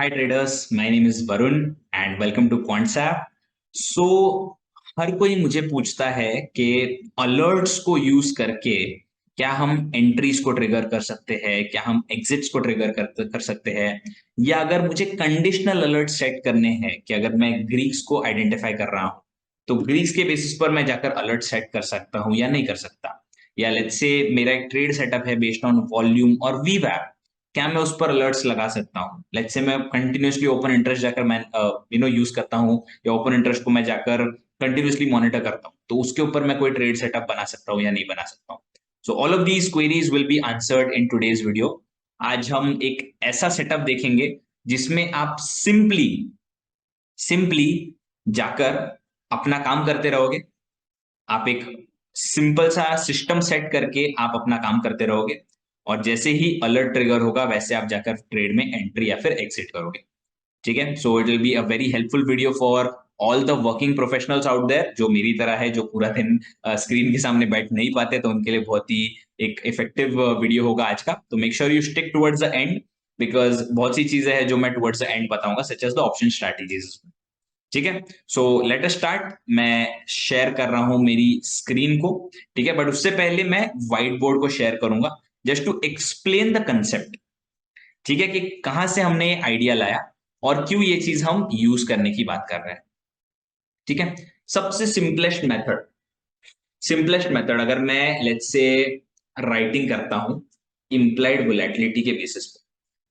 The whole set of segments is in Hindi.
Hi traders, my name is Varun and welcome to QuantSap. So हर कोई मुझे पूछता है कि अलर्ट्स को यूज करके क्या हम एंट्रीज को ट्रिगर कर सकते हैं, क्या हम एग्जिट्स को ट्रिगर कर सकते हैं, या अगर मुझे कंडीशनल अलर्ट सेट करने हैं कि अगर मैं ग्रीक्स को आइडेंटिफाई कर रहा हूं तो ग्रीक्स के बेसिस पर मैं जाकर अलर्ट सेट कर सकता हूं या नहीं कर सकता। या लेट्स से मेरा एक ट्रेड सेटअप है बेस्ड ऑन वॉल्यूम और वीवैप, क्या मैं उस पर अलर्ट्स लगा सकता हूँ। लेट्स से मैं कंटिन्यूसली ओपन इंटरेस्ट जाकर मैं यूज करता हूँ, या ओपन इंटरेस्ट को मैं जाकर कंटिन्यूसली मॉनिटर करता हूँ, तो उसके ऊपर मैं कोई ट्रेड सेटअप बना सकता हूँ या नहीं बना सकता हूँ। So all of these queries will be answered in today's video. आज हम एक ऐसा सेटअप देखेंगे जिसमें आप सिंपली सिंपली जाकर अपना काम करते रहोगे। आप एक सिंपल सा सिस्टम सेट करके आप अपना काम करते रहोगे, और जैसे ही अलर्ट ट्रिगर होगा वैसे आप जाकर ट्रेड में एंट्री या फिर एग्जिट करोगे। ठीक है, so it will be a very helpful video for all the working professionals out there, जो मेरी तरह है, जो पूरा दिन स्क्रीन के सामने बैठ नहीं पाते, तो उनके लिए बहुत ही एक इफेक्टिव वीडियो होगा आज का। तो make sure you stick towards the and, because बहुत सी चीजें हैं जो मैं टुवर्ड्स द एंड बताऊंगा, such as the option strategies. ठीक है, सो लेट अस स्टार्ट। मैं शेयर कर रहा हूं मेरी स्क्रीन को। ठीक है, बट उससे पहले मैं व्हाइट बोर्ड को शेयर करूंगा just to explain the concept. ठीक है, कि कहां से हमने आइडिया लाया और क्यों ये चीज हम यूज करने की बात कर रहे हैं। ठीक है, सबसे सिंपलेस्ट मेथड अगर मैं लेट्स से राइटिंग करता हूं इम्प्लाइड वोलेटिलिटी के बेसिस पे।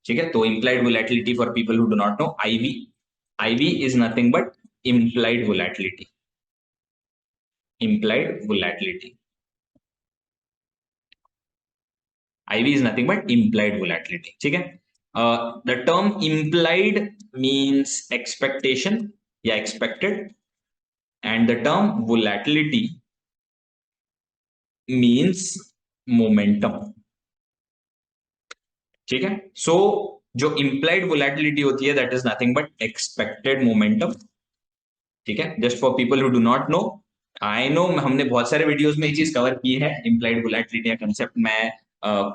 ठीक है, तो implied volatility for people who do not know, IV is nothing but implied volatility. implied volatility IV is nothing but implied volatility. ठीक है, the term implied means expectation या expected, and the term volatility means momentum. ठीक है, so जो implied volatility होती है that is nothing but expected momentum. ठीक है, just for people who do not know, I know हमने बहुत सारे वीडियोस में ये चीज कवर की है, implied volatility का कंसेप्ट मैं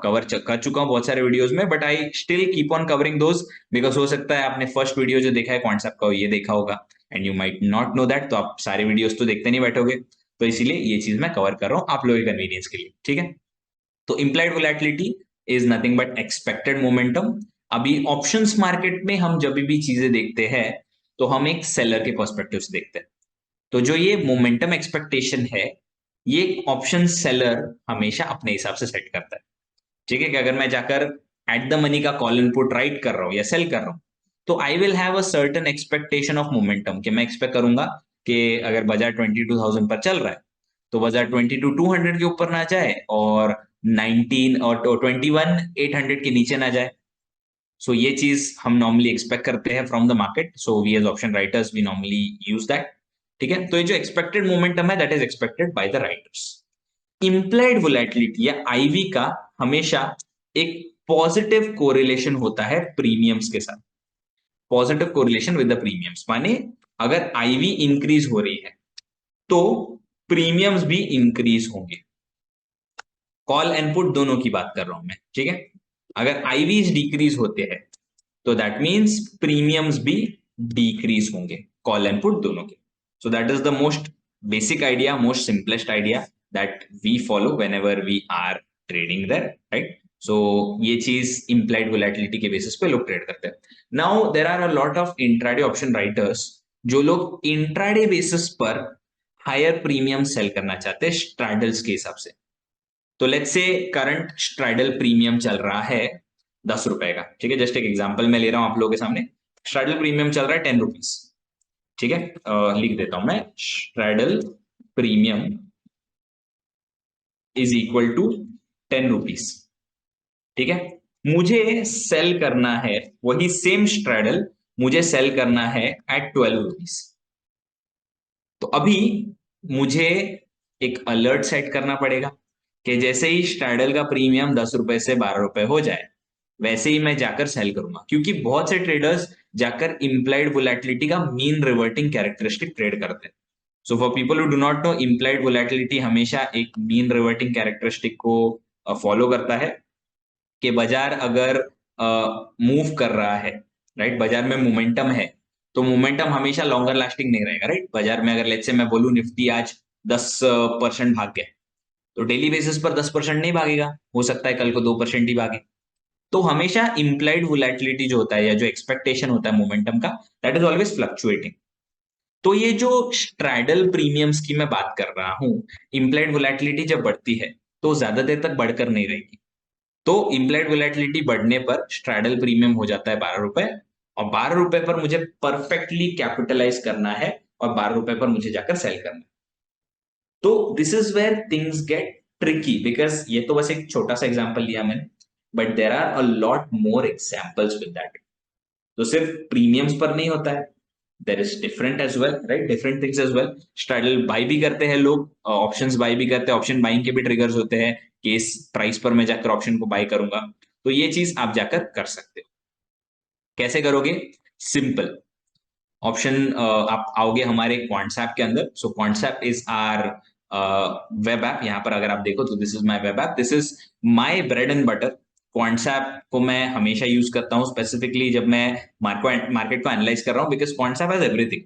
कवर कर चुका हूं बहुत सारे वीडियोस में, but I still keep on covering those, because हो सकता है आपने फर्स्ट वीडियो जो देखा है कॉन्सेप्ट का ये देखा होगा, and you might not know that, तो आप सारे वीडियोस तो देखते नहीं बैठोगे, तो इसीलिए ये चीज मैं कवर कर रहा हूँ आप लोगों के कन्वीनियंस के लिए। ठीक है, तो implied volatility is nothing but expected momentum. अभी ऑप्शंस मार्केट में हम जब भी चीजें देखते हैं तो हम एक सेलर के पर्सपेक्टिव से देखते हैं, तो जो ये मोमेंटम एक्सपेक्टेशन है ये ऑप्शन सेलर हमेशा अपने हिसाब से सेट करता है। ठीक है, कि अगर मैं जाकर एट द मनी का कॉल इनपुट राइट कर रहा हूँ या सेल कर रहा हूँ, तो I will have a certain expectation of momentum, कि मैं एक्सपेक्ट करूंगा कि अगर बाजार 22,000 पर चल रहा है तो बाजार 22,200 के ऊपर ना जाए और 19 और 21,800 के नीचे ना जाए। सो ये चीज हम नॉर्मली एक्सपेक्ट करते हैं from the market, so we as option writers we normally use that. ठीक है, तो ये जो एक्सपेक्टेड मोमेंटम है that is expected by the writers. Implied volatility या आईवी का हमेशा एक पॉजिटिव कोरिलेशन होता है प्रीमियम्स के साथ। Positive correlation with the premiums माने अगर आईवी इंक्रीज हो रही है तो प्रीमियम्स भी इंक्रीज होंगे। कॉल एंड पुट दोनों की बात कर रहा हूं मैं। ठीक है, अगर आईवीज डिक्रीज होते हैं तो दैट मीन्स प्रीमियम्स भी डिक्रीज होंगे, कॉल एंड पुट दोनों के। So that is the most basic idea, most simplest idea that we follow whenever we are trading there, right. So ये चीज इम्प्लाइड वोलेटिलिटी के बेसिस पे लोग ट्रेड करते हैं। Now there are a lot of intraday option writers जो लोग इंट्राडे बेसिस पर हायर प्रीमियम सेल करना चाहते हैं स्ट्रैडल्स के हिसाब से। तो लेट्स से करंट स्ट्राइडल प्रीमियम चल रहा है 10 रुपए का। ठीक है, जस्ट एक एग्जांपल मैं ले रहा हूं आप लोगों के सामने। स्ट्राइडल प्रीमियम चल रहा है 10 रुपीज। ठीक है, लिख देता हूं मैं, straddle premium is equal to 10 rupees. ठीक है, मुझे सेल करना है वही सेम स्ट्राइडल, मुझे सेल करना है एट 12 रुपीज। तो अभी मुझे एक अलर्ट सेट करना पड़ेगा कि जैसे ही स्ट्रैडल का प्रीमियम 10 रुपए से 12 रुपए हो जाए वैसे ही मैं जाकर सेल करूंगा, क्योंकि बहुत से ट्रेडर्स जाकर इंप्लाइड वोलेटिलिटी का मीन रिवर्टिंग कैरेक्टरिस्टिक ट्रेड करते हैं। So for people who do not no, implied volatility हमेशा एक मीन रिवर्टिंग कैरेक्टरिस्टिक को फॉलो करता है, कि बाजार अगर मूव कर रहा है राइट। बाजार में मोमेंटम है, तो मोमेंटम हमेशा लॉन्गर लास्टिंग नहीं रहेगा, राइट। बाजार में अगर लेट्स से मैं बोलूं निफ्टी आज 10% भाग गया, तो डेली बेसिस पर 10% नहीं भागेगा, हो सकता है कल को 2% ही भागे। तो हमेशा इम्प्लाइड वोलेटिलिटी जो होता है या जो एक्सपेक्टेशन होता है मोमेंटम का, दैट इज ऑलवेज फ्लक्चुएटिंग। तो ये जो स्ट्रैडल प्रीमियम्स की मैं बात कर रहा हूं, इम्प्लाइड वोलेटिलिटी जब बढ़ती है तो ज्यादा देर तक बढ़कर नहीं रहेगी। तो इम्प्लाइड वोलेटिलिटी बढ़ने पर स्ट्रैडल प्रीमियम हो जाता है 12 रुपए, और 12 रुपए पर मुझे परफेक्टली कैपिटलाइज करना है, और 12 रुपए पर मुझे जाकर सेल करना है। तो this is where things get tricky, because ये तो बस एक छोटा सा एग्जांपल लिया मैंने, but there are a lot more examples with that. तो सिर्फ प्रीमियम्स पर नहीं होता है, there is different as well, right, different things as well. Straddle buy भी करते हैं लोग, ऑप्शंस बाई भी करते हैं, ऑप्शन बाइंग के भी ट्रिगर्स होते हैं कि इस प्राइस पर मैं जाकर ऑप्शन को बाई करूंगा। तो ये चीज आप जाकर कर सकते हो। कैसे करोगे? सिंपल। ऑप्शन आप आओगे हमारे क्वांट्सएप के अंदर। So Quantsapp is our web app. यहाँ पर अगर आप देखो तो this is my web app, this is my bread and butter. Quantsapp को मैं हमेशा यूज करता हूँ, स्पेसिफिकली जब मैं मार्केट को एनालाइज कर रहा हूँ, बिकॉज क्वांट्सएप हैज एवरीथिंग,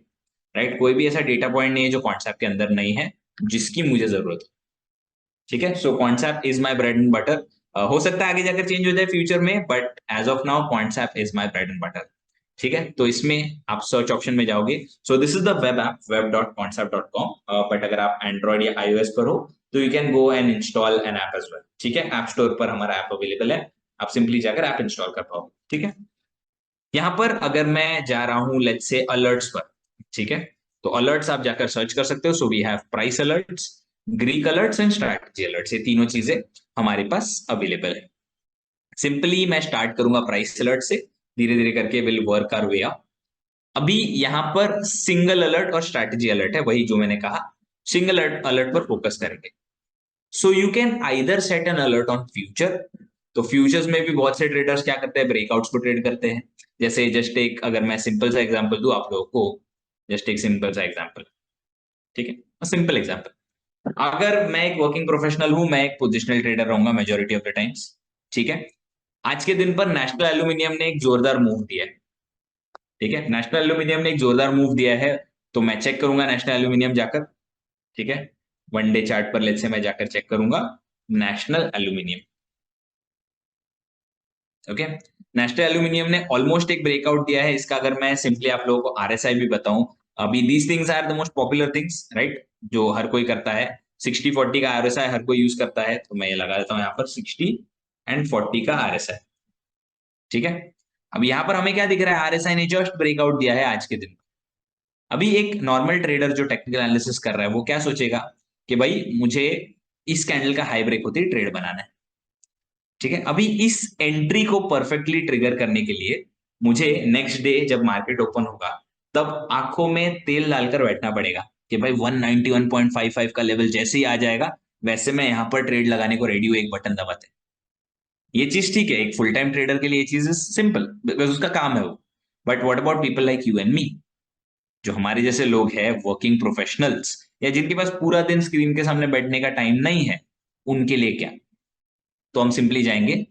राइट। कोई भी ऐसा डेटा पॉइंट नहीं है जो क्वांट्सएप के अंदर नहीं है, जिसकी मुझे जरूरत है। ठीक है, so Quantsapp is my bread and butter. हो सकता है आगे जाकर चेंज हो जाए फ्यूचर में, but as of now Quantsapp is my bread and butter. ठीक है, तो इसमें आप सर्च ऑप्शन में जाओगे, so this is the web app, web.quantsap.com। But अगर आप एंड्रॉइड या iOS पर हो तो you can go and install an app as well. ठीक है, ऐप स्टोर पर हमारा ऐप अवेलेबल है, आप सिंपली जाकर ऐप इंस्टॉल कर पाओगे। ठीक है, यहाँ पर अगर मैं जा रहा हूं लेट्स से अलर्ट्स पर, ठीक है, तो अलर्ट्स आप जाकर सर्च कर सकते हो। So we have price alerts, Greek alerts and strategy alerts, ये तीनों चीजें हमारे पास अवेलेबल है। सिंपली मैं स्टार्ट करूंगा प्राइस अलर्ट से, धीरे धीरे करके will work our way up. अभी यहाँ पर सिंगल अलर्ट और स्ट्रैटेजी अलर्ट है, वही जो मैंने कहा, सिंगल अलर्ट पर फोकस करेंगे। So you can either set N alert on future. तो फ्यूचर्स में भी बहुत से ट्रेडर्स क्या करते हैं, ब्रेकआउट्स को ट्रेड करते हैं। जैसे जस्ट एक अगर मैं सिंपल सा एग्जांपल दूं आप लोगों को, जस्ट एक सिंपल सा एग्जांपल, ठीक है, सिंपल एग्जांपल। अगर मैं एक वर्किंग प्रोफेशनल हूं, मैं एक पोजिशनल ट्रेडर रहूंगा मेजोरिटी ऑफ द टाइम्स। ठीक है, आज के दिन पर नेशनल एल्यूमिनियम ने एक जोरदार मूव दिया है। ठीक है, नेशनल एल्यूमिनियम ने एक जोरदार मूव दिया है, तो मैं चेक करूंगा नेशनल एल्यूमिनियम जाकर। ठीक है, वन डे चार्ट पर लेट्स से मैं जाकर चेक करूंगा national aluminium. Okay, national aluminium ने ऑलमोस्ट एक ब्रेकआउट दिया है इसका। अगर मैं सिंपली आप लोगों को आरएसआई भी बताऊं, अभी these things are the most popular things, right, जो हर कोई करता है। 60-40 का आरएसआई हर कोई यूज करता है, तो मैं ये लगा देता हूं यहाँ पर 60 और 40 का आरएसआई। ठीक है, अब यहाँ पर हमें क्या दिख रहा है, आरएसआई ने जस्ट ब्रेकआउट दिया है आज के दिन। अभी एक नॉर्मल ट्रेडर जो टेक्निकल एनालिसिस कर रहा है वो क्या सोचेगा कि भाई मुझे इस कैंडल का हाई ब्रेक होती है ट्रेड बनाना है। ठीक है, अभी इस एंट्री को परफेक्टली ट्रिगर करने के लिए मुझे नेक्स्ट डे जब मार्केट ओपन होगा तब आंखों में तेल डालकर बैठना पड़ेगा कि भाई 191.55 का लेवल जैसे ही आ जाएगा वैसे मैं यहां पर ट्रेड लगाने को रेडी हूं, एक बटन दबाते। ये चीज ठीक है, एक फुल टाइम ट्रेडर के लिए ये चीज सिंपल, बिकॉज उसका काम है वो। But what about people like you and me, जो हमारे जैसे लोग हैं, वर्किंग प्रोफेशनल्स, या जिनके पास पूरा दिन स्क्रीन के सामने बैठने का टाइम नहीं है, उनके लिए क्या? तो हम सिंपली जाएंगे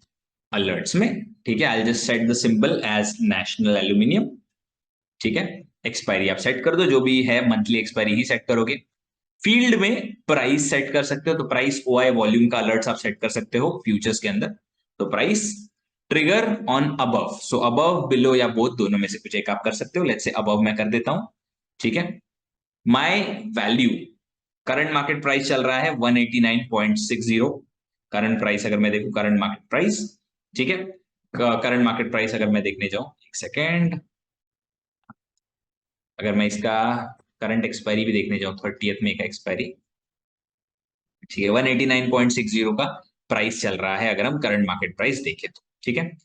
अलर्ट्स में। ठीक है, I just set the symbol as national aluminium. ठीक है, एक्सपायरी आप सेट कर दो, जो भी है मंथली एक्सपायरी ही सेट करोगे। फील्ड में प्राइस सेट कर सकते हो, तो प्राइस ओआई वॉल्यूम का अलर्ट्स आप सेट कर सकते हो फ्यूचर्स के अंदर। तो price trigger on above, so above below या बोथ, दोनों में से कुछ एक आप कर सकते हो। लेट्स से अबव मैं कर देता हूं। ठीक है, my value, current market price चल रहा है 189.60। करंट प्राइस अगर मैं देखूं, करंट मार्केट प्राइस, ठीक है, करंट मार्केट प्राइस अगर मैं देखने जाऊं, एक सेकेंड, अगर मैं इसका करंट एक्सपायरी भी देखने जाऊं, 30th में का एक्सपायरी, ठीक है, 189.60 का प्राइस चल रहा है अगर हम करंट मार्केट प्राइस देखें तो। ठीक है,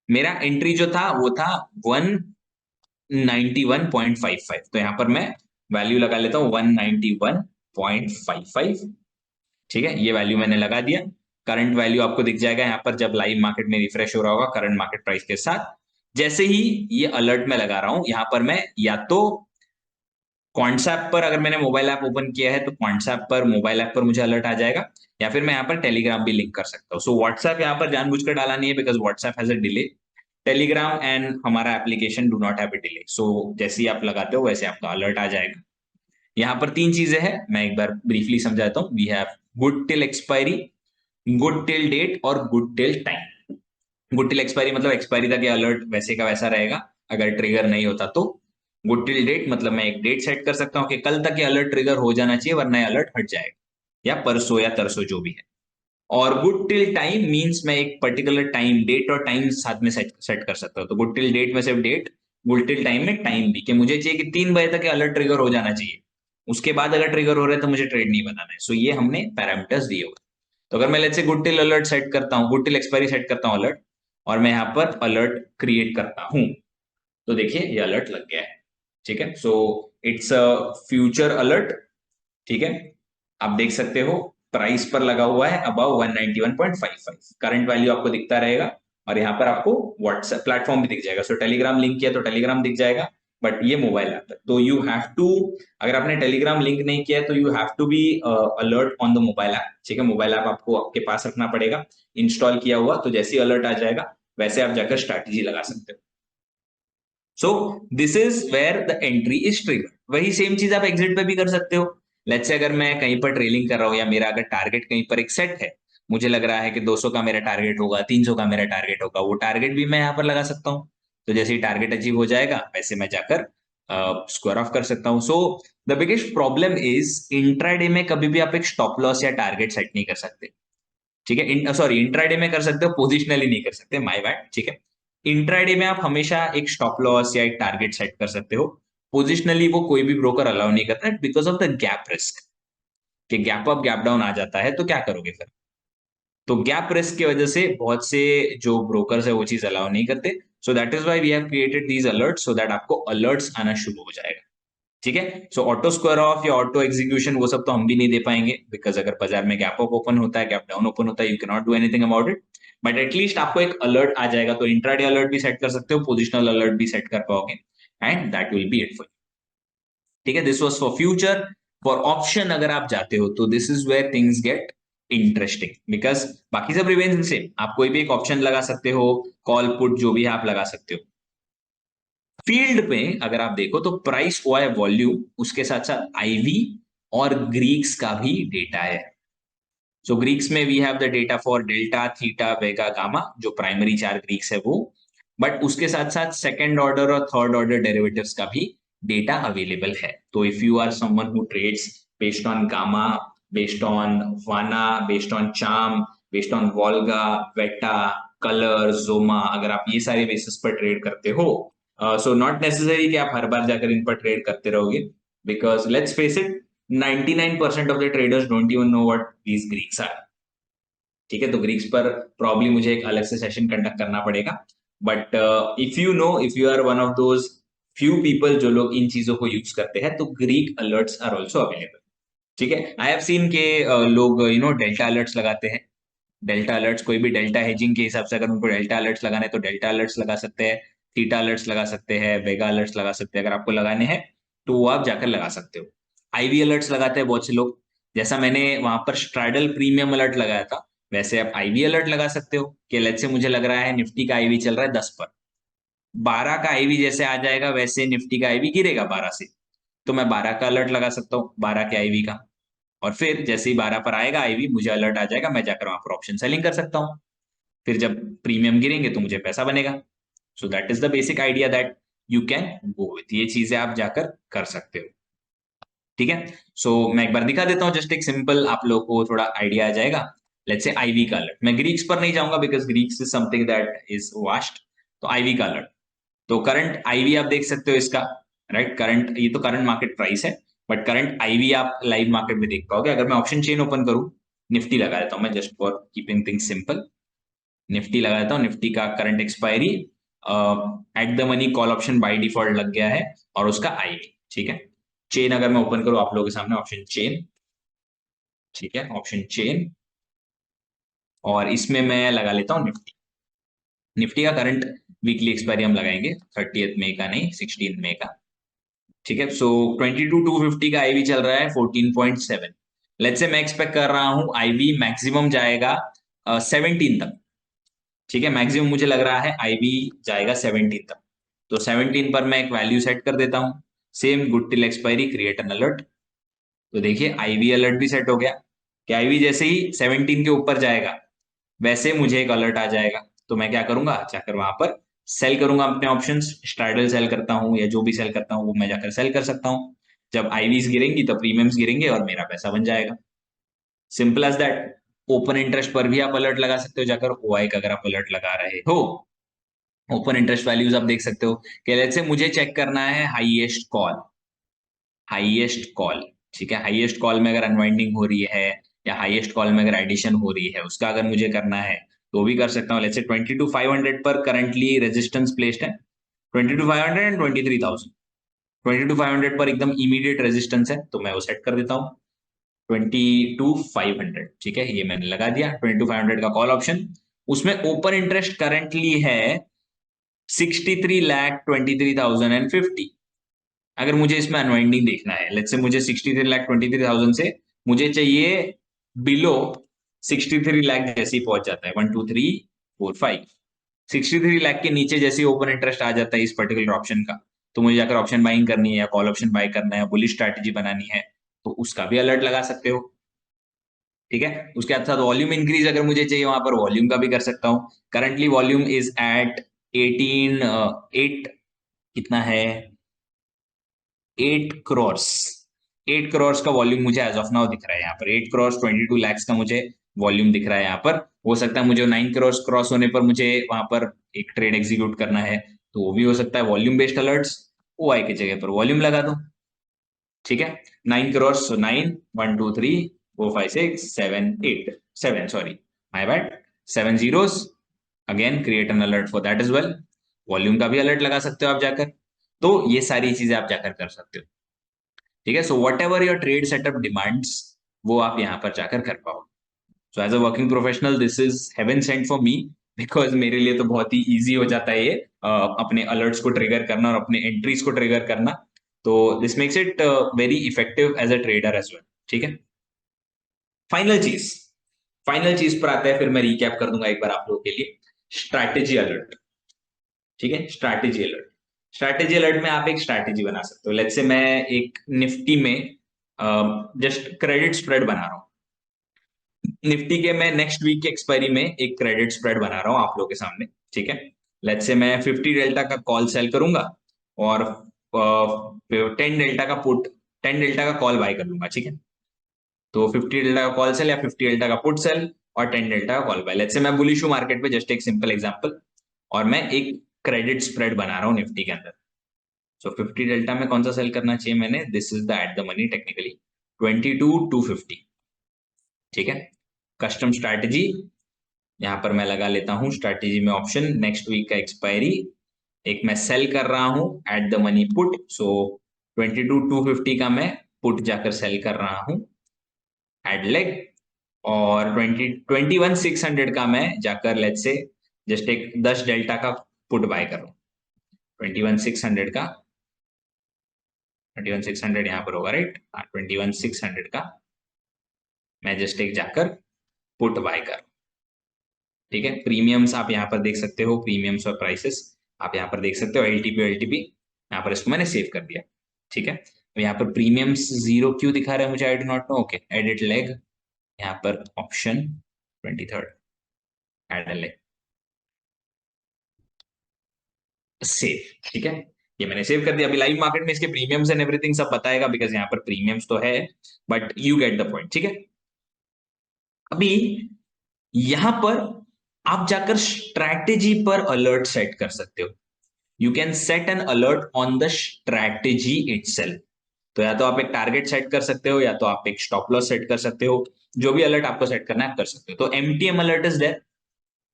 मेरा एंट्री जो था वो था 191.55, तो यहां पर मैं वैल्यू लगा लेता हूं 191.55। ठीक है, ये वैल्यू मैंने लगा दिया। करंट वैल्यू आपको दिख जाएगा यहाँ पर जब लाइव मार्केट में रिफ्रेश हो रहा होगा करंट मार्केट प्राइस के साथ। जैसे ही ये अलर्ट में लगा रहा हूं, यहाँ पर मैं या तो क्वांट्सएप पर, अगर मैंने मोबाइल ऐप ओपन किया है तो क्वांट्सएप पर, मोबाइल ऐप पर मुझे अलर्ट आ जाएगा, या फिर मैं यहाँ पर टेलीग्राम भी लिंक कर सकता हूँ। सो व्हाट्सएप यहाँ पर जानबूझकर डाला नहीं है, because WhatsApp has a delay. Telegram and हमारा application do not have a delay, so जैसे ही आप लगाते हो वैसे आपका अलर्ट आ जाएगा। यहाँ पर तीन चीजें हैं, मैं एक बार ब्रीफली समझाता हूँ। We have good till expiry, good till date और good till time. Good till expiry मतलब एक्सपायरी तक ये अलर्ट वैसे का वैसा रहेगा अगर ट्रिगर नहीं होता तो। गुड टिल डेट मतलब मैं एक डेट सेट कर सकता हूँ कि कल तक ये अलर्ट ट्रिगर हो जाना चाहिए वरना ये अलर्ट हट जाएगा, या परसों या तरसों जो भी है। और गुड टिल टाइम मींस मैं एक पर्टिकुलर टाइम, डेट और टाइम साथ में सेट कर सकता हूँ। तो गुड टिल डेट में सिर्फ डेट, गुड टिल टाइम में टाइम भी, कि मुझे चाहिए कि 3 बजे तक अलर्ट ट्रिगर हो जाना चाहिए, उसके बाद अगर ट्रिगर हो रहा है तो मुझे ट्रेड नहीं बनाना है। सो ये हमने पैरामीटर्स दिए हुए। तो अगर मैं let's say good till alert set करता हूँ, गुड टिल एक्सपायरी सेट करता हूँ अलर्ट, और मैं यहाँ पर अलर्ट क्रिएट करता हूँ, तो देखिए ये अलर्ट लग गया है। ठीक है, so it's a future alert. ठीक है, आप देख सकते हो प्राइस पर लगा हुआ है अबाउ 191.55, करंट वैल्यू आपको दिखता रहेगा। और यहाँ पर आपको व्हाट्सएप प्लेटफॉर्म भी दिख जाएगा। सो टेलीग्राम लिंक किया तो टेलीग्राम दिख जाएगा, बट ये मोबाइल ऐप है तो यू हैव टू, अगर आपने टेलीग्राम लिंक नहीं किया है तो you have to be alert on the mobile app. ठीक है, मोबाइल ऐप आपको आपके पास रखना पड़ेगा इंस्टॉल किया हुआ, तो जैसे ही अलर्ट आ जाएगा वैसे आप जाकर स्ट्रैटेजी लगा सकते हो। So this is where the entry is trigger. वही सेम चीज आप एग्जिट पे भी कर सकते हो। लेट्स से अगर मैं कहीं पर ट्रेलिंग कर रहा हूं या मेरा अगर टारगेट कहीं पर एक सेट है, मुझे लग रहा है कि 200 का मेरा टारगेट होगा, 300 का मेरा टारगेट होगा, वो टारगेट भी मैं यहाँ पर लगा सकता हूँ। तो जैसे ही टारगेट अचीव हो जाएगा वैसे मैं जाकर स्क्वायर ऑफ कर सकता हूँ। So the biggest problem is intraday में कभी भी आप एक स्टॉप लॉस या टारगेट सेट नहीं कर सकते। ठीक है, सॉरी इंट्राडे में कर सकते हो, पोजिशनली नहीं कर सकते, माय बैड। ठीक है, इंट्राडे में आप हमेशा एक स्टॉप लॉस या एक टारगेट सेट कर सकते हो। पोजिशनली वो कोई भी ब्रोकर अलाउ नहीं करता है because of the gap risk, कि गैप अप गैप डाउन आ जाता है तो क्या करोगे फिर। तो गैप रिस्क की वजह से बहुत से जो ब्रोकर्स है वो चीज अलाउ नहीं करते। So that is why we have created these alert, so that आपको अलर्ट्स आना शुरू हो जाएगा। ठीक है, सो ऑटो स्क्वायर ऑफ या ऑटो एग्जीक्यूशन वो सब तो हम भी नहीं दे पाएंगे, बिकॉज अगर बाजार में गैप अप ओपन होता है, गैप डाउन ओपन होता है, you can not do anything about it. But at least आपको एक अलर्ट आ जाएगा, तो इंट्राडे अलर्ट भी सेट कर सकते हो, पोजिशनल अलर्ट भी सेट कर पाओगे, and that will be it for. ठीक है, this was for future. For option अगर आप जाते हो तो this is where things get interesting, because बाकी सब रिमेन्स सेम, आप कोई भी एक ऑप्शन लगा सकते हो, कॉल पुट जो भी है आप लगा सकते हो। फील्ड में अगर आप देखो तो प्राइस हुआ है वॉल्यूम, उसके साथ साथ आईवी और ग्रीक्स का भी डेटा है। सो ग्रीक्स में we have the data for delta, theta, vega, gamma, जो प्राइमरी चार ग्रीक्स है वो। बट उसके साथ साथ सेकंड ऑर्डर और थर्ड ऑर्डर डेरिवेटिव्स का भी डेटा अवेलेबल है। तो if you are someone who trades based on gamma, based on vanna, based on charm, based on volga, veta, colour, zomma, अगर आप ये सारे बेसिस पर ट्रेड करते हो, सो नॉट नेसेसरी कि आप हर बार जाकर इन पर ट्रेड करते रहोगे, because let's face it, 99% of the traders don't even know what these Greeks are. ठीक है, तो ग्रीक्स पर प्रॉब्लली मुझे एक अलग से सेशन कंडक्ट करना पड़ेगा। But if you know, if you are one of those few people जो लोग इन चीजों को यूज करते हैं, तो Greek alerts are also available. ठीक है, आई हैव सीन के लोग डेल्टा अलर्ट्स लगाते हैं। डेल्टा अलर्ट्स कोई भी डेल्टा हेजिंग के हिसाब से अगर उनको डेल्टा अलर्ट्स लगाने तो डेल्टा अलर्ट्स लगा सकते हैं, थीटा अलर्ट्स लगा सकते हैं, वेगा अलर्ट्स लगा सकते हैं। अगर आपको लगाने हैं तो वो आप जाकर लगा सकते हो। आईवी अलर्ट्स लगाते हैं बहुत से लोग, जैसा मैंने वहां पर स्ट्राइडल प्रीमियम अलर्ट लगाया था, वैसे आप आईवी अलर्ट लगा सकते हो कि लेट्स से मुझे लग रहा है निफ्टी का आईवी चल रहा है 10 पर, 12 का आईवी जैसे आ जाएगा वैसे निफ्टी का आईवी गिरेगा 12 से, तो मैं 12 का अलर्ट लगा सकता हूँ, 12 के आईवी का। और फिर जैसे ही 12 पर आएगा आईवी, मुझे अलर्ट आ जाएगा, मैं जाकर वहां पर ऑप्शन सेलिंग कर सकता हूँ। फिर जब प्रीमियम गिरेंगे तो मुझे पैसा बनेगा। सो that is the basic idea that you can go with, ये चीजें आप जाकर कर सकते हो। ठीक है, सो मैं एक बार दिखा देता हूँ, जस्ट एक सिंपल, आप लोगों को थोड़ा आइडिया आ जाएगा। लेट्स से आईवी का अलर्ट, मैं ग्रीक्स पर नहीं जाऊंगा because Greeks is something that is vast. तो आईवी का अलर्ट, तो करंट आईवी आप देख सकते हो इसका, राइट, करंट, ये तो करंट मार्केट प्राइस है, बट करंट आईवी आप लाइव मार्केट में देख पाओगे। अगर मैं ऑप्शन चेन ओपन करूं, निफ्टी लगा देता हूं मैं just for keeping things simple, Nifty लगा देता हूँ, निफ्टी का current expiry at the money call option by default लग गया है, और उसका आईवी। ठीक है, चेन अगर मैं ओपन करूं आप लोगों के सामने, ऑप्शन चेन, ठीक है, ऑप्शन चेन, और इसमें मैं लगा लेता हूँ निफ्टी। निफ्टी का करंट वीकली एक्सपायरी हम लगाएंगे 30 मई का नहीं, 16 मई का। ठीक है, सो 22,250 का आईवी चल रहा है 14.7। लेट्स से मैं एक्सपेक्ट कर रहा हूं आईवी मैक्सिमम जाएगा 17 तक। ठीक है, मैक्सिमम मुझे लग रहा है आईवी जाएगा 17 तक, तो 17 पर मैं एक वैल्यू सेट कर देता हूँ। Same good till expiry create an alert. तो देखिए आईवी अलर्ट भी सेट हो गया कि आईवी जैसे ही 17 के ऊपर जाएगा वैसे मुझे एक अलर्ट आ जाएगा। तो मैं क्या करूंगा, जाकर वहां पर सेल करूंगा अपने ऑप्शंस, स्ट्रैडल सेल करता हूँ या जो भी सेल करता हूँ वो मैं जाकर सेल कर सकता हूँ। जब आईवीज गिरेंगी तो प्रीमियम्स गिरेंगे और मेरा पैसा बन जाएगा। Simple as that. Open interest पर भी आप अलर्ट लगा सकते हो जाकर, ओआई का अगर आप अलर्ट लगा रहे हो। ओपन इंटरेस्ट वैल्यूज आप देख सकते हो कि लेट्स से मुझे चेक करना है हाईएस्ट कॉल, हाईएस्ट कॉल, ठीक है, हाईएस्ट कॉल में अगर अनवाइंडिंग हो रही है या हाईएस्ट कॉल में अगर एडिशन हो रही है उसका अगर मुझे करना है तो भी कर सकता हूँ। लेट्स से 22,500 पर करंटली रेजिस्टेंस प्लेस्ड है, 22,500 एंड 23,000। 22,500 पर एकदम इमीडिएट रेजिस्टेंस है तो मैं वो सेट कर देता हूँ 22,500। ठीक है, ये मैंने लगा दिया 22,500 का कॉल ऑप्शन। उसमें ओपन इंटरेस्ट करंटली है 63,23,050। अगर मुझे इसमें अनवाइंडिंग देखना है, लेट्स से मुझे 63,23,000 से मुझे चाहिए बिलो 63 लाख जैसे ही पहुंच जाता है 1 2 3 4 5, 63 लाख के नीचे जैसे ओपन इंटरेस्ट आ जाता है इस पर्टिकुलर ऑप्शन का, तो मुझे जाकर ऑप्शन बाइंग करनी है या कॉल ऑप्शन बाय करना है, बुलिश स्ट्रैटेजी बनानी है, तो उसका भी अलर्ट लगा सकते हो। ठीक है, उसके साथ वॉल्यूम इंक्रीज अगर मुझे चाहिए वहां पर वॉल्यूम का भी कर सकता हूँ। करंटली वॉल्यूम इज एट 8 कितना है, 8 करोड़। 8 करोड़ का वॉल्यूम मुझे एज ऑफ नाउ दिख रहा है यहाँ पर, 8 करोड़ 22 लाख का मुझे वॉल्यूम दिख रहा है यहाँ पर। हो सकता है मुझे 9 करोड़ क्रॉस होने पर मुझे वहां पर एक ट्रेड एग्जीक्यूट करना है, तो वो भी हो सकता है। वॉल्यूम बेस्ड अलर्ट्स, ओ आई की जगह पर वॉल्यूम लगा दो। ठीक है, 9 करोड़, सो 9 1 2 3 4 5 6 7 8, 7 sorry, my bad, 7 zeros। Again create an alert for that is well. Volume का भी अलर्ट लगा सकते हो आप जाकर। तो ये सारी चीजें आप जाकर कर सकते हो। ठीक है, so whatever your trade setup demands वो आप यहाँ पर जाकर कर पाओ। So as a working professional this is heaven sent for me, because मेरे लिए तो बहुत ही इजी हो जाता है ये अपने अलर्ट्स को ट्रिगर करना और अपने एंट्रीज को ट्रिगर करना। तो this makes it very effective as a trader as well. ठीक है, फाइनल चीज, फाइनल चीज पर आता है, फिर मैं रिकैप कर दूंगा एक बार आप लोगों के लिए। Strategy alert. ठीक है, स्ट्रैटेजी अलर्ट। स्ट्रैटेजी अलर्ट में आप एक स्ट्रैटेजी बना सकते हो। लेट्स से मैं एक निफ्टी में जस्ट क्रेडिट स्प्रेड बना रहा हूँ। निफ्टी के मैं नेक्स्ट वीक के एक्सपायरी में एक क्रेडिट स्प्रेड बना रहा हूँ आप लोगों के सामने। ठीक है, लेट्स से मैं 50 डेल्टा का कॉल सेल करूंगा और 10 डेल्टा का पुट, 10 डेल्टा का कॉल बाय कर लूंगा। ठीक है, तो 50 डेल्टा का कॉल सेल या 50 डेल्टा का पुट सेल और 10 डेल्टा का कॉल बाय। लेट्स से मैं बुलिश हूं मार्केट पे, जस्ट एक सिंपल एग्जांपल, और मैं एक क्रेडिट स्प्रेड बना रहा हूँ निफ्टी के अंदर। सो 50 डेल्टा में कौन सा सेल करना चाहिए मैंने, this is the eight the money technically 22,250। ठीक है, कस्टम स्ट्रैटेजी यहाँ पर मैं लगा लेता हूँ स्ट्रैटेजी में ऑप्शन नेक्स्ट वीक का एक्सपायरी, एक मैं सेल कर रहा हूँ एट द मनी पुट। सो 22,250 का मैं पुट जाकर सेल कर रहा हूँ एट लेग, और 21,600 का मैं जाकर लेट्स से जस्ट एक 10 डेल्टा का पुट बाय कर रहा हूँ। 21,600 का, 21,600 यहाँ पर होगा राइट, हाँ 21,600 का मैं जस्ट एक जाकर पुट बाय कर। ठीक है, प्रीमियम्स आप यहाँ पर देख सकते हो, प्रीमियम्स और प्राइसेस आप यहाँ पर देख सकते हो, एलटीपी एलटीपी यहाँ पर इसको मैंने सेव कर दिया। ठीक है, तो यहाँ पर प्रीमियम्स जीरो क्यों दिखा रहा है मुझे, I do not no. Okay, edit leg, यहाँ पर option 23rd, add leg, save. ठीक है, ये मैंने सेव कर दिया। अभी लाइव मार्केट में इसके प्रीमियम्स एंड एवरीथिंग सब बताएगा, बिकॉज यहाँ पर प्रीमियम्स तो है, but you get the point. ठीक है, अभी यहां पर आप जाकर स्ट्रैटेजी पर अलर्ट सेट कर सकते हो। You can set N alert on the strategy itself. तो या तो आप एक टारगेट सेट कर सकते हो या तो आप एक स्टॉप लॉस सेट कर सकते हो, जो भी अलर्ट आपको सेट करना है आप कर सकते हो। तो एमटीएम अलर्ट इज देयर।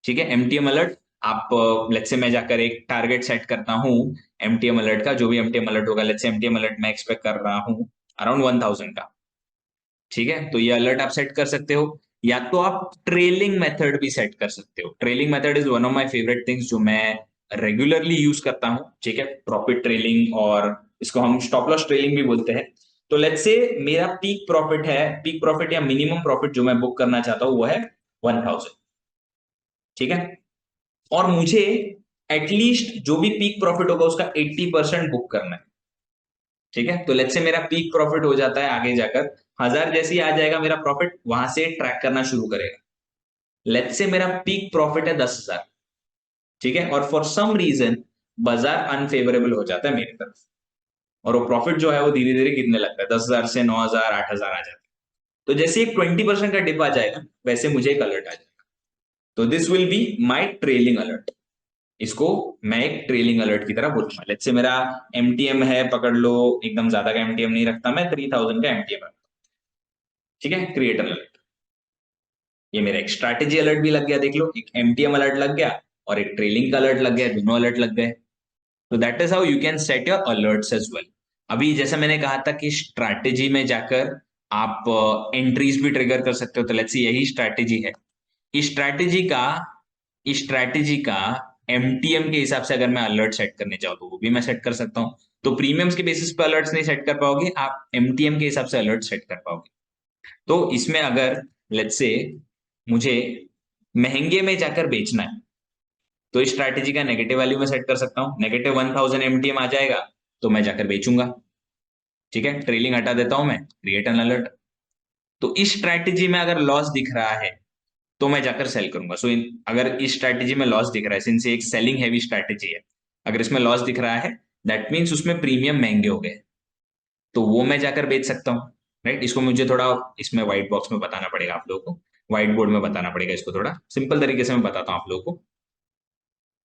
ठीक है, एमटीएम अलर्ट आप लेट्स से मैं जाकर एक टारगेट सेट करता हूं एमटीएम अलर्ट का, जो भी एमटीएम अलर्ट होगा, लेट्स से एमटीएम अलर्ट मैं एक्सपेक्ट कर रहा हूं अराउंड 1000 का। ठीक है, तो ये अलर्ट आप सेट कर सकते हो, या तो आप ट्रेलिंग मेथड भी सेट कर सकते हो। Trailing method is one of my favourite things जो मैं रेगुलरली यूज करता हूं। ठीक है, प्रॉफिट ट्रेलिंग, और इसको हम स्टॉप लॉस ट्रेलिंग भी बोलते हैं। तो लेट्स से मेरा पीक प्रॉफिट है, पीक प्रॉफिट या मिनिमम प्रॉफिट जो मैं बुक करना चाहता हूं वो है 1000। ठीक है, और मुझे एटलीस्ट जो भी पीक प्रॉफिट होगा उसका 80% बुक करना है। ठीक है, तो लेट्स से मेरा पीक प्रॉफिट हो जाता है आगे जाकर 1000 जैसे ही आ जाएगा मेरा प्रॉफिट, वहां से ट्रैक करना शुरू करेगा। लेट्स से मेरा पीक प्रॉफिट है 10,000, ठीक है, और फॉर सम रीजन बाजार अनफेवरेबल हो जाता है मेरी तरफ, और वो प्रॉफिट जो है वो धीरे धीरे गिरने लगता है, 10,000 से 9,000 8,000 आ जाता है। तो जैसे एक 20% का डिप आ जाएगा वैसे मुझे एक अलर्ट आ जाएगा। तो this will be my trailing alert. इसको मैं एक ट्रेलिंग अलर्ट की तरह बोलूंगा। लेट्स से मेरा एमटीएम है, पकड़ लो, एकदम ज्यादा का एमटीएम नहीं रखता मैं, 3000 का एमटीएम है, ठीक है, क्रिएट अलर्ट। ये मेरा एक स्ट्रैटेजी अलर्ट भी लग गया, देख लो, एक एमटीएम अलर्ट लग गया और एक ट्रेलिंग का अलर्ट लग गया, दोनों अलर्ट लग गए। तो that is how you can set your alerts as well. अभी जैसे मैंने कहा था कि स्ट्रैटेजी में जाकर आप एंट्रीज भी ट्रिगर कर सकते हो, तो लेट्स सी यही स्ट्रैटेजी है। इस स्ट्रैटेजी का एमटीएम के हिसाब से अगर मैं अलर्ट सेट करने चाहूँ तो वो भी मैं सेट कर सकता हूँ। तो प्रीमियम्स के बेसिस पे अलर्ट्स नहीं सेट कर पाओगे, आप एमटीएम के हिसाब से अलर्ट सेट कर पाओगे। तो इसमें अगर लेट्स से मुझे महंगे में जाकर बेचना है तो इस स्ट्रैटेजी का नेगेटिव वैल्यू में सेट कर सकता हूं, नेगेटिव 1000 एमटीएम आ जाएगा तो मैं जाकर बेचूंगा। ठीक है, ट्रेलिंग हटा देता हूं मैं, क्रिएट एन अलर्ट। तो इस स्ट्रैटेजी में अगर लॉस दिख रहा है तो मैं जाकर सेल करूंगा। अगर इस स्ट्रैटेजी में लॉस दिख रहा है, सिंस एक सेलिंग हैवी स्ट्रैटेजी है, अगर इसमें लॉस दिख रहा है दैट मीन्स उसमें प्रीमियम महंगे हो गए, तो वो मैं जाकर बेच सकता हूँ। राइट, इसको मुझे थोड़ा इसमें व्हाइट बॉक्स में बताना पड़ेगा आप लोगों को, व्हाइट बोर्ड में बताना पड़ेगा इसको, थोड़ा सिंपल तरीके से मैं बताता हूँ आप लोगों को।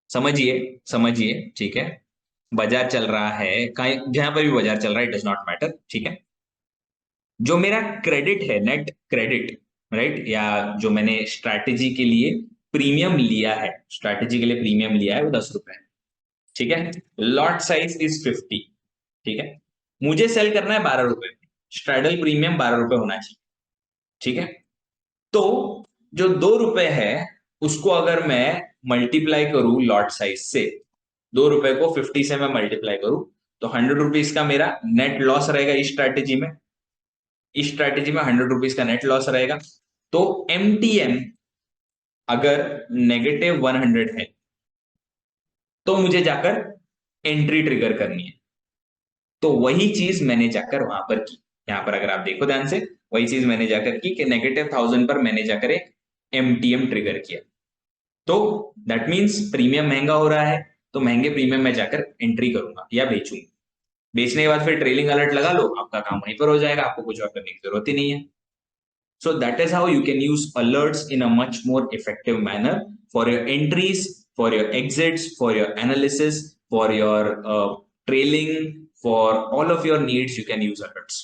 समझिए, समझिए, ठीक है। बाजार चल रहा है कहीं, जहां पर भी बाजार चल रहा है, इट डज नॉट मैटर, ठीक है। जो मेरा क्रेडिट है, नेट क्रेडिट, राइट, या जो मैंने स्ट्रैटेजी के लिए प्रीमियम लिया है, स्ट्रैटेजी के लिए प्रीमियम लिया है वो 10 रुपए है, ठीक है। लॉट साइज इज 50, ठीक है। मुझे सेल करना है 12 रुपए में, स्ट्रैडल प्रीमियम 12 रुपए होना चाहिए, ठीक है। तो जो 2 रुपए है उसको अगर मैं मल्टीप्लाई करूं लॉट साइज से, 2 रुपए को 50 से मैं मल्टीप्लाई करूं, तो 100 रुपीज का मेरा नेट लॉस रहेगा इस स्ट्रैटेजी में 100 रुपीज का नेट लॉस रहेगा। तो एमटीएम अगर -100 है तो मुझे जाकर एंट्री ट्रिगर करनी है। तो वही चीज मैंने जाकर वहां पर की, यहां पर अगर आप देखो ध्यान से, वही चीज मैंने जाकर की कि -1000 पर मैंने जाकर एक एमटीएम ट्रिगर किया। तो दैट मीन्स प्रीमियम महंगा हो रहा है, तो महंगे प्रीमियम में जाकर एंट्री करूंगा या बेचूंगा। बेचने के बाद फिर ट्रेलिंग अलर्ट लगा लो, आपका काम वहीं पर हो जाएगा, आपको कुछ और करने की जरूरत ही नहीं है। So that is how you can use alerts in a much more effective manner for your entries, for your exits, for your analysis, for your trailing, for all of your needs. You can use alerts.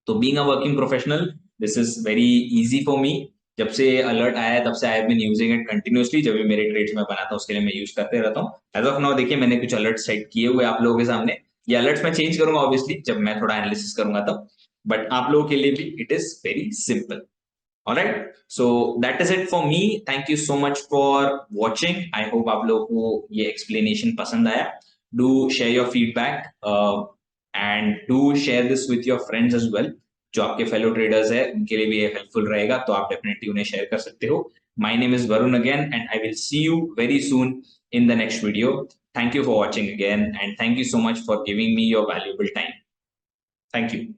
So being a working professional, this is very easy for me. जब से अलर्ट आया है तब से I have been using it continuously. जब भी मेरे ट्रेड्स में बनाता हूँ उसके लिए मैं यूज करते रहता हूँ। एज ऑफ नाउ देखिए मैंने कुछ अलर्ट सेट किए हुए आप लोगों के सामने, ये अलर्ट्स मैं चेंज करूंगा ऑब्वियसली जब मैं थोड़ा एनालिसिस करूंगा तब, बट आप लोगों के लिए भी it is very simple. All right, so that is it for me. Thank you so much for watching. I hope आप लोगों को ये explanation पसंद आया. Do share your feedback and do share this with your friends as well. जो आपके fellow traders है उनके लिए भी ये helpful रहेगा, तो आप definitely उन्हें share कर सकते हो. My name is Varun again, and I will see you very soon in the next video. Thank you for watching again, and thank you so much for giving me your valuable time. Thank you.